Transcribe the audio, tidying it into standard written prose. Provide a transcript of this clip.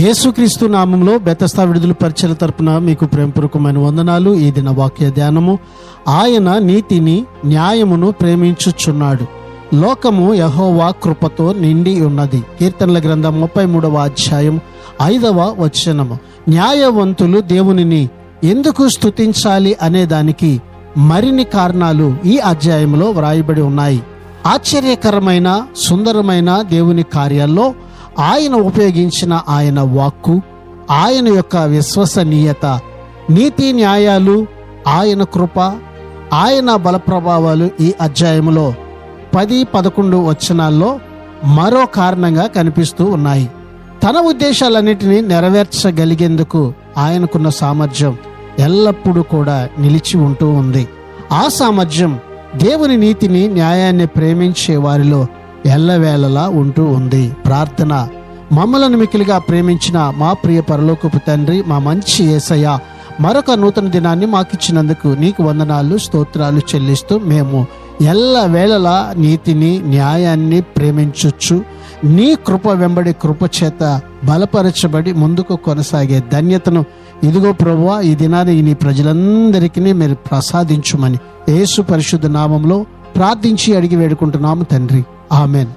యేసుక్రీస్తు నామంలో బెతస్తా విడుదల పరిచర్య తరపున మీకు ప్రేమపూర్వకమైన వందనాలు. ఈ దిన వాక్య ధ్యానము, ఆయన నీతిని న్యాయమును ప్రేమించుచున్నాడు, లోకము యెహోవా కృపతో నిండి ఉన్నది. కీర్తనల గ్రంథం 33వ అధ్యాయం 5వ వచనము. న్యాయవంతులు దేవునిని ఎందుకు స్తుతించాలి అనే దానికి మరిన్ని కారణాలు ఈ అధ్యాయంలో వ్రాయబడి ఉన్నాయి. ఆశ్చర్యకరమైన సుందరమైన దేవుని కార్యాల్లో ఆయన ఉపయోగించిన ఆయన వాక్కు, ఆయన యొక్క విశ్వసనీయత, నీతి న్యాయాలు, ఆయన కృప, ఆయన బలప్రభావాలు ఈ అధ్యాయంలో 10-11 వచనాల్లో మరో కారణంగా కనిపిస్తూ ఉన్నాయి. తన ఉద్దేశాలన్నిటినీ నెరవేర్చగలిగేందుకు ఆయనకున్న సామర్థ్యం ఎల్లప్పుడూ కూడా నిలిచి ఉంటూ ఉంది. ఆ సామర్థ్యం దేవుని నీతిని న్యాయాన్ని ప్రేమించే వారిలో ఎల్లవేళలా ఉంటూ ఉంది. ప్రార్థన. మమ్మలను మిక్కిలిగా ప్రేమించిన మా ప్రియ పరలోకపు తండ్రి, మా మంచి యేసయ్య, మరొక నూతన దినాన్ని మాకిచ్చినందుకు నీకు వందనాలు, స్తోత్రాలు చెల్లిస్తూ మేము ఎల్లవేళలా నీతిని న్యాయాన్ని ప్రేమించొచ్చు, నీ కృప వెంబడి కృప చేత బలపరచబడి ముందుకు కొనసాగే ధన్యతను ఇదిగో ప్రభువా ఈ దినాన్ని నీ ప్రజలందరికీ మీరు ప్రసాదించుమని యేసు పరిశుద్ధ నామంలో ప్రార్థించి అడిగి వేడుకుంటున్నాము తండ్రి. ఆమెన్.